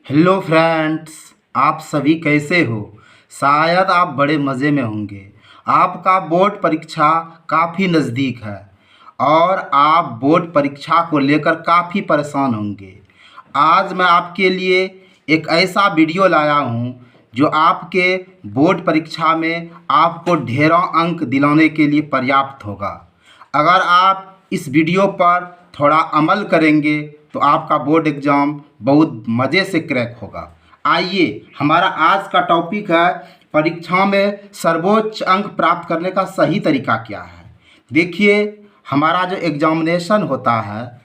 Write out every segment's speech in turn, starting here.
Hello friends, आप सभी कैसे हो। शायद आप बड़े मज़े में होंगे। आपका बोर्ड परीक्षा काफ़ी नज़दीक है और आप बोर्ड परीक्षा को लेकर काफ़ी परेशान होंगे। आज मैं आपके लिए एक ऐसा वीडियो लाया हूं जो आपके बोर्ड परीक्षा में आपको ढेरों अंक दिलाने के लिए पर्याप्त होगा। अगर आप इस वीडियो पर थोड़ा अमल करेंगे तो आपका बोर्ड एग्ज़ाम बहुत मज़े से क्रैक होगा। आइए, हमारा आज का टॉपिक है परीक्षा में सर्वोच्च अंक प्राप्त करने का सही तरीका क्या है। देखिए, हमारा जो एग्जामिनेशन होता है,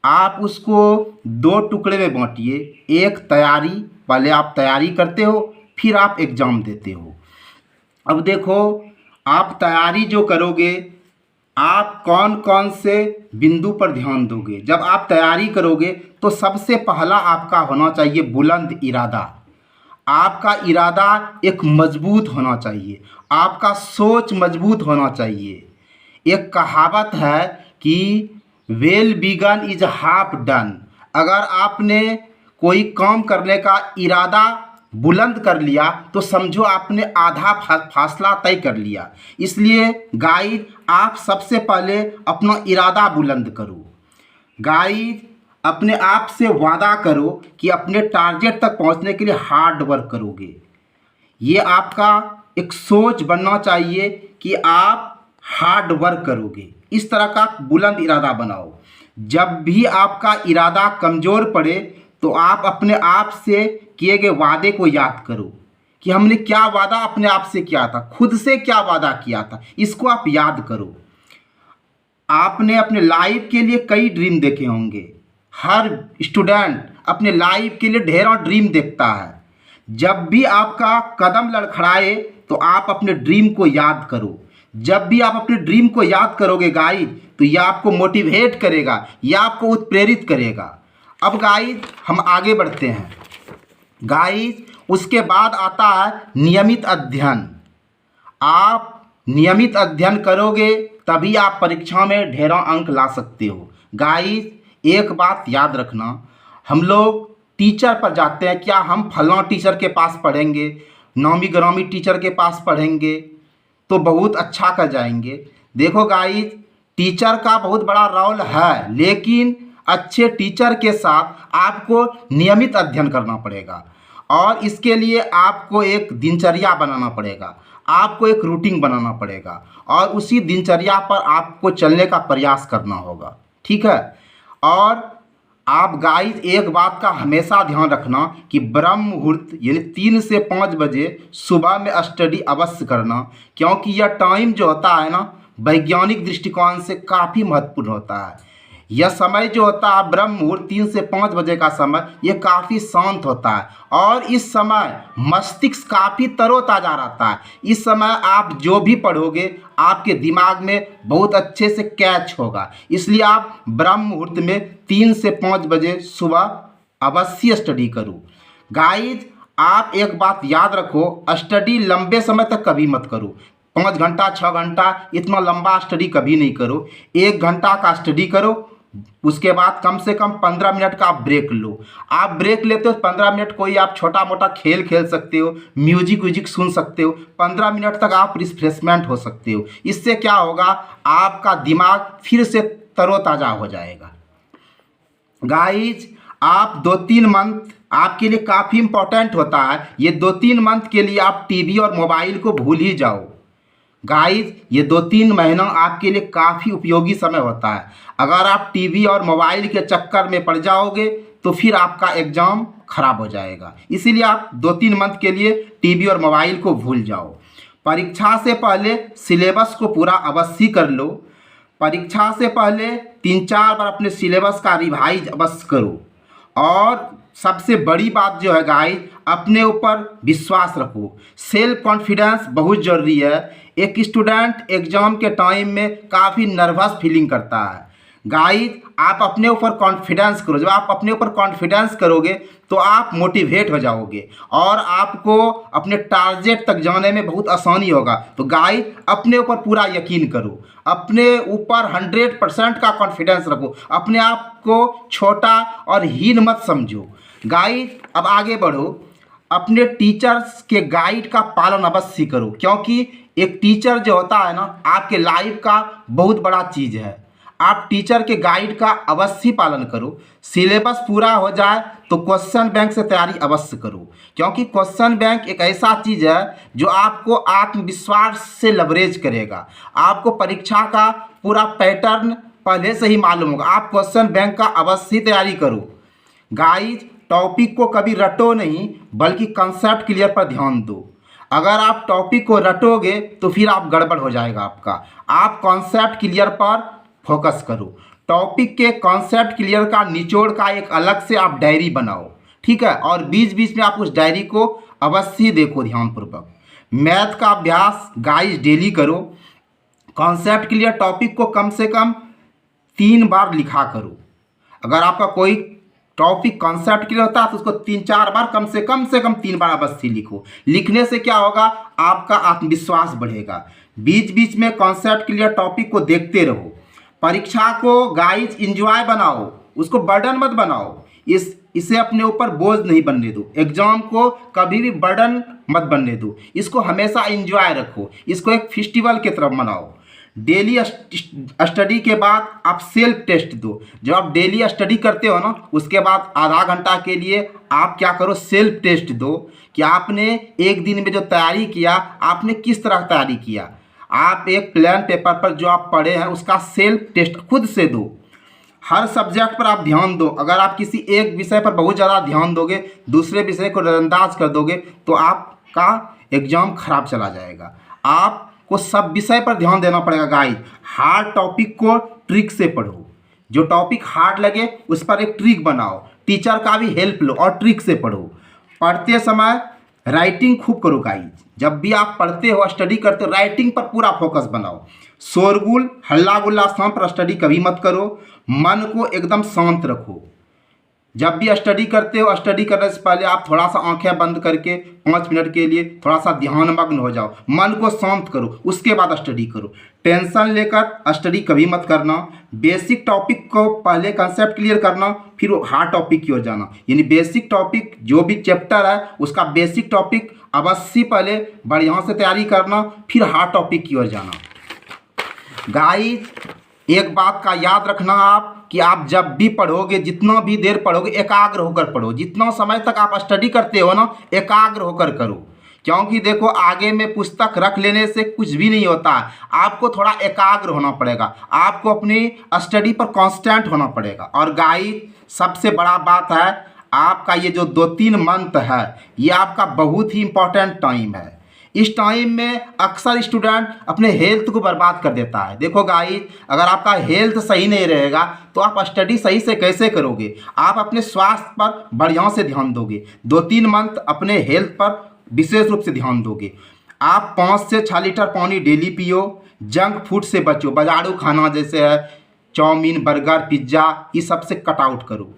आप उसको दो टुकड़े में बांटिए। एक तैयारी, पहले आप तैयारी करते हो फिर आप एग्ज़ाम देते हो। अब देखो, आप तैयारी जो करोगे, आप कौन कौन से बिंदु पर ध्यान दोगे। जब आप तैयारी करोगे तो सबसे पहला आपका होना चाहिए बुलंद इरादा। आपका इरादा एक मजबूत होना चाहिए, आपका सोच मजबूत होना चाहिए। एक कहावत है कि well begun is half done. अगर आपने कोई काम करने का इरादा बुलंद कर लिया तो समझो आपने आधा फासला तय कर लिया। इसलिए गाइड, आप सबसे पहले अपना इरादा बुलंद करो। गाइड, अपने आप से वादा करो कि अपने टारगेट तक पहुंचने के लिए हार्ड वर्क करोगे। ये आपका एक सोच बनना चाहिए कि आप हार्ड वर्क करोगे। इस तरह का बुलंद इरादा बनाओ। जब भी आपका इरादा कमज़ोर पड़े तो आप अपने आप से किए गए वादे को याद करो कि हमने क्या वादा अपने आप से किया था, खुद से क्या वादा किया था, इसको आप याद करो। आपने अपने लाइफ के लिए कई ड्रीम देखे होंगे। हर स्टूडेंट अपने लाइफ के लिए ढेरों ड्रीम देखता है। जब भी आपका कदम लड़खड़ाए तो आप अपने ड्रीम को याद करो। जब भी आप अपने ड्रीम को याद करोगे गाइड, तो यह आपको मोटिवेट करेगा, यह आपको उत्प्रेरित करेगा। अब गाइड, हम आगे बढ़ते हैं। गाइड, उसके बाद आता है नियमित अध्ययन। आप नियमित अध्ययन करोगे तभी आप परीक्षा में ढेरों अंक ला सकते हो। गाइस, एक बात याद रखना, हम लोग टीचर पर जाते हैं, क्या हम फलां टीचर के पास पढ़ेंगे, नामी गिरामी टीचर के पास पढ़ेंगे तो बहुत अच्छा कर जाएंगे। देखो गाइस, टीचर का बहुत बड़ा रोल है, लेकिन अच्छे टीचर के साथ आपको नियमित अध्ययन करना पड़ेगा और इसके लिए आपको एक दिनचर्या बनाना पड़ेगा, आपको एक रूटीन बनाना पड़ेगा और उसी दिनचर्या पर आपको चलने का प्रयास करना होगा। ठीक है। और आप गाइस, एक बात का हमेशा ध्यान रखना कि ब्रह्म मुहूर्त यानी 3 से 5 बजे सुबह में स्टडी अवश्य करना, क्योंकि यह टाइम जो होता है ना, वैज्ञानिक दृष्टिकोण से काफ़ी महत्वपूर्ण होता है। यह समय जो होता है ब्रह्म मुहूर्त 3 से 5 बजे का समय, यह काफ़ी शांत होता है और इस समय मस्तिष्क काफ़ी तरोताज़ा रहता है। इस समय आप जो भी पढ़ोगे आपके दिमाग में बहुत अच्छे से कैच होगा। इसलिए आप ब्रह्म मुहूर्त में 3 से 5 बजे सुबह अवश्य स्टडी करो। गाइज, आप एक बात याद रखो, स्टडी लंबे समय तक कभी मत करो। 5 घंटा 6 घंटा इतना लंबा स्टडी कभी नहीं करो। 1 घंटा का स्टडी करो, उसके बाद कम से कम 15 मिनट का आप ब्रेक लो। आप ब्रेक लेते हो 15 मिनट, कोई आप छोटा मोटा खेल खेल सकते हो, म्यूजिक व्यूजिक सुन सकते हो। 15 मिनट तक आप रिफ्रेशमेंट हो सकते हो। इससे क्या होगा, आपका दिमाग फिर से तरोताज़ा हो जाएगा। गाइज, आप 2-3 मंथ आपके लिए काफ़ी इंपॉर्टेंट होता है। ये 2-3 मंथ के लिए आप टीवी और मोबाइल को भूल ही जाओ। गाइज, ये 2-3 महीना आपके लिए काफ़ी उपयोगी समय होता है। अगर आप टीवी और मोबाइल के चक्कर में पड़ जाओगे तो फिर आपका एग्ज़ाम खराब हो जाएगा। इसीलिए आप 2-3 मंथ के लिए टीवी और मोबाइल को भूल जाओ। परीक्षा से पहले सिलेबस को पूरा अवश्य कर लो। परीक्षा से पहले 3-4 बार अपने सिलेबस का रिवाइज अवश्य करो। और सबसे बड़ी बात जो है गाइस, अपने ऊपर विश्वास रखो। सेल्फ कॉन्फिडेंस बहुत ज़रूरी है। एक स्टूडेंट एग्ज़ाम के टाइम में काफ़ी नर्वस फीलिंग करता है। गाइस, आप अपने ऊपर कॉन्फिडेंस करो। जब आप अपने ऊपर कॉन्फिडेंस करोगे तो आप मोटिवेट हो जाओगे और आपको अपने टारगेट तक जाने में बहुत आसानी होगा। तो गाइस, अपने ऊपर पूरा यकीन करो, अपने ऊपर 100% का कॉन्फिडेंस रखो। अपने आप को छोटा और हीन मत समझो। गाइड अब आगे बढ़ो, अपने टीचर्स के गाइड का पालन अवश्य करो, क्योंकि एक टीचर जो होता है ना आपके लाइफ का बहुत बड़ा चीज़ है। आप टीचर के गाइड का अवश्य पालन करो। सिलेबस पूरा हो जाए तो क्वेश्चन बैंक से तैयारी अवश्य करो, क्योंकि क्वेश्चन बैंक एक ऐसा चीज़ है जो आपको आत्मविश्वास से लवरेज करेगा। आपको परीक्षा का पूरा पैटर्न पहले से ही मालूम होगा। आप क्वेश्चन बैंक का अवश्य तैयारी करो। गाइज टॉपिक को कभी रटो नहीं, बल्कि कंसेप्ट क्लियर पर ध्यान दो। अगर आप टॉपिक को रटोगे तो फिर आप गड़बड़ हो जाएगा आपका। आप कॉन्सेप्ट क्लियर पर फोकस करो। टॉपिक के कॉन्सेप्ट क्लियर का निचोड़ का एक अलग से आप डायरी बनाओ, ठीक है, और बीच बीच में आप उस डायरी को अवश्य देखो ध्यानपूर्वक। मैथ का अभ्यास गाइज डेली करो। कॉन्सेप्ट क्लियर टॉपिक को कम से कम 3 बार लिखा करो। अगर आपका कोई टॉपिक कॉन्सेप्ट क्लियर होता है तो उसको 3-4 बार कम से कम 3 बार अवश्य लिखो। लिखने से क्या होगा, आपका आत्मविश्वास बढ़ेगा। बीच बीच में कॉन्सेप्ट क्लियर टॉपिक को देखते रहो। परीक्षा को गाइज इंजॉय बनाओ, उसको बर्डन मत बनाओ। इसे अपने ऊपर बोझ नहीं बनने दो। एग्जाम को कभी भी बर्डन मत बनने दो। इसको हमेशा इंजॉय रखो। इसको एक फेस्टिवल की तरफ मनाओ। डेली स्टडी के बाद आप सेल्फ टेस्ट दो। जब आप डेली स्टडी करते हो ना, उसके बाद आधा घंटा के लिए आप क्या करो, सेल्फ टेस्ट दो कि आपने एक दिन में जो तैयारी किया आपने किस तरह तैयारी किया। आप एक प्लान पेपर पर जो आप पढ़े हैं उसका सेल्फ टेस्ट खुद से दो। हर सब्जेक्ट पर आप ध्यान दो। अगर आप किसी एक विषय पर बहुत ज़्यादा ध्यान दोगे, दूसरे विषय को नज़रअंदाज कर दोगे, तो आपका एग्जाम खराब चला जाएगा। आपको सब विषय पर ध्यान देना पड़ेगा। गाइस हार्ड टॉपिक को ट्रिक से पढ़ो। जो टॉपिक हार्ड लगे उस पर एक ट्रिक बनाओ। टीचर का भी हेल्प लो और ट्रिक से पढ़ो। पढ़ते समय राइटिंग खूब करो गाइस। जब भी आप पढ़ते हो, स्टडी करते हो, राइटिंग पर पूरा फोकस बनाओ। शोरगुल हल्ला गुल्ला स्थान पर स्टडी कभी मत करो। मन को एकदम शांत रखो। जब भी स्टडी करते हो, स्टडी करने से पहले आप थोड़ा सा आंखें बंद करके 5 मिनट के लिए थोड़ा सा ध्यान मग्न हो जाओ। मन को शांत करो, उसके बाद स्टडी करो। टेंशन लेकर स्टडी कभी मत करना। बेसिक टॉपिक को पहले कंसेप्ट क्लियर करना, फिर हार्ड टॉपिक की ओर जाना। यानी बेसिक टॉपिक जो भी चैप्टर है उसका बेसिक टॉपिक अवश्य पहले बढ़िया से तैयारी करना, फिर हार्ड टॉपिक की ओर जाना। गाइस एक बात का याद रखना आप कि आप जब भी पढ़ोगे, जितना भी देर पढ़ोगे, एकाग्र होकर पढ़ो। जितना समय तक आप स्टडी करते हो ना, एकाग्र होकर करो। क्योंकि देखो आगे में पुस्तक रख लेने से कुछ भी नहीं होता है। आपको थोड़ा एकाग्र होना पड़ेगा। आपको अपनी स्टडी पर कांस्टेंट होना पड़ेगा। और गाइस सबसे बड़ा बात है, आपका ये जो 2-3 मंथ है, ये आपका बहुत ही इम्पोर्टेंट टाइम है। इस टाइम में अक्सर स्टूडेंट अपने हेल्थ को बर्बाद कर देता है। देखो गाइस अगर आपका हेल्थ सही नहीं रहेगा तो आप स्टडी सही से कैसे करोगे। आप अपने स्वास्थ्य पर बढ़िया से ध्यान दोगे। 2-3 मंथ अपने हेल्थ पर विशेष रूप से ध्यान दोगे। आप 5 से 6 लीटर पानी डेली पियो। जंक फूड से बचो। बाजारू खाना जैसे है चाउमीन, बर्गर, पिज्ज़ा, इस सब से कट आउट करो।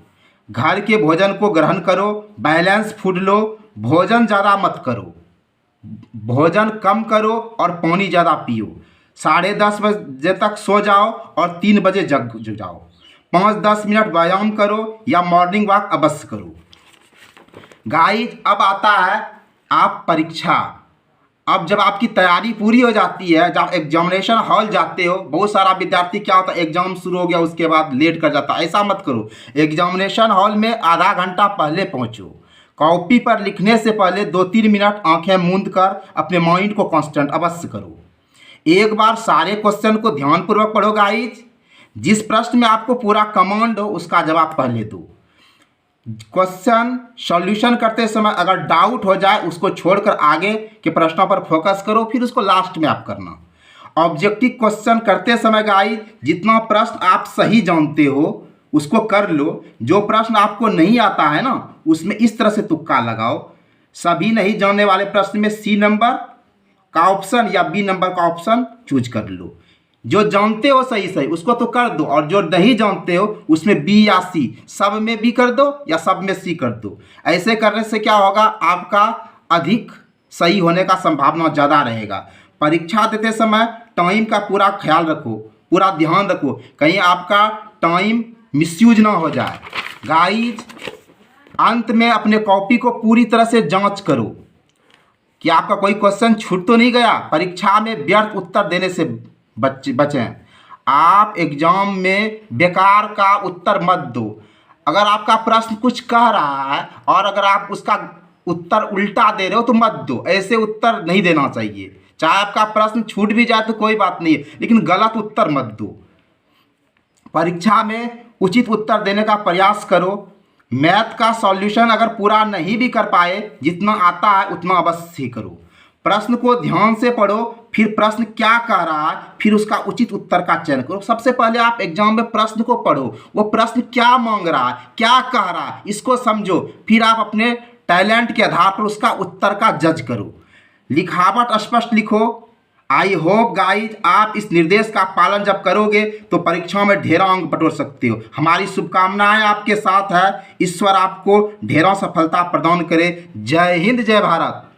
घर के भोजन को ग्रहण करो। बैलेंस फूड लो। भोजन ज़्यादा मत करो, भोजन कम करो और पानी ज़्यादा पियो। 10:30 बजे तक सो जाओ और 3 बजे जग जाओ। 5-10 मिनट व्यायाम करो या मॉर्निंग वॉक अवश्य करो। गाइस अब आता है आप परीक्षा। अब जब आपकी तैयारी पूरी हो जाती है, जब एग्जामिनेशन हॉल जाते हो, बहुत सारा विद्यार्थी क्या होता है एग्जाम शुरू हो गया उसके बाद लेट कर जाता है। ऐसा मत करो। एग्जामिनेशन हॉल में आधा घंटा पहले पहुँचो। कॉपी पर लिखने से पहले 2-3 मिनट आंखें मूंद कर अपने माइंड को कांस्टेंट अवश्य करो। एक बार सारे क्वेश्चन को ध्यानपूर्वक पढ़ो गाइज। जिस प्रश्न में आपको पूरा कमांड हो उसका जवाब पहले दो। क्वेश्चन सॉल्यूशन करते समय अगर डाउट हो जाए उसको छोड़कर आगे के प्रश्नों पर फोकस करो, फिर उसको लास्ट में आप करना। ऑब्जेक्टिव क्वेश्चन करते समय गाइज जितना प्रश्न आप सही जानते हो उसको कर लो। जो प्रश्न आपको नहीं आता है ना, उसमें इस तरह से तुक्का लगाओ। सभी नहीं जानने वाले प्रश्न में सी नंबर का ऑप्शन या बी नंबर का ऑप्शन चूज कर लो। जो जानते हो सही सही उसको तो कर दो, और जो नहीं जानते हो उसमें बी या सी, सब में बी कर दो या सब में सी कर दो। ऐसे करने से क्या होगा, आपका अधिक सही होने का संभावना ज़्यादा रहेगा। परीक्षा देते समय टाइम का पूरा ख्याल रखो, पूरा ध्यान रखो, कहीं आपका टाइम मिसयूज ना हो जाए। गाइज अंत में अपने कॉपी को पूरी तरह से जांच करो कि आपका कोई क्वेश्चन छूट तो नहीं गया। परीक्षा में व्यर्थ उत्तर देने से बचें। आप एग्जाम में बेकार का उत्तर मत दो। अगर आपका प्रश्न कुछ कह रहा है और अगर आप उसका उत्तर उल्टा दे रहे हो तो मत दो। ऐसे उत्तर नहीं देना चाहिए। चाहे आपका प्रश्न छूट भी जाए तो कोई बात नहीं है, लेकिन गलत उत्तर मत दो। परीक्षा में उचित उत्तर देने का प्रयास करो। मैथ का सॉल्यूशन अगर पूरा नहीं भी कर पाए, जितना आता है उतना अवश्य करो। प्रश्न को ध्यान से पढ़ो, फिर प्रश्न क्या कह रहा है, फिर उसका उचित उत्तर का चयन करो। सबसे पहले आप एग्जाम में प्रश्न को पढ़ो, वो प्रश्न क्या मांग रहा है, क्या कह रहा है, इसको समझो। फिर आप अपने टैलेंट के आधार पर उसका उत्तर का जज करो। लिखावट स्पष्ट लिखो। आई होप गाइज आप इस निर्देश का पालन जब करोगे तो परीक्षाओं में ढेरों अंक बटोर सकते हो। हमारी शुभकामनाएं आपके साथ है। ईश्वर आपको ढेरों सफलता प्रदान करे। जय हिंद, जय भारत।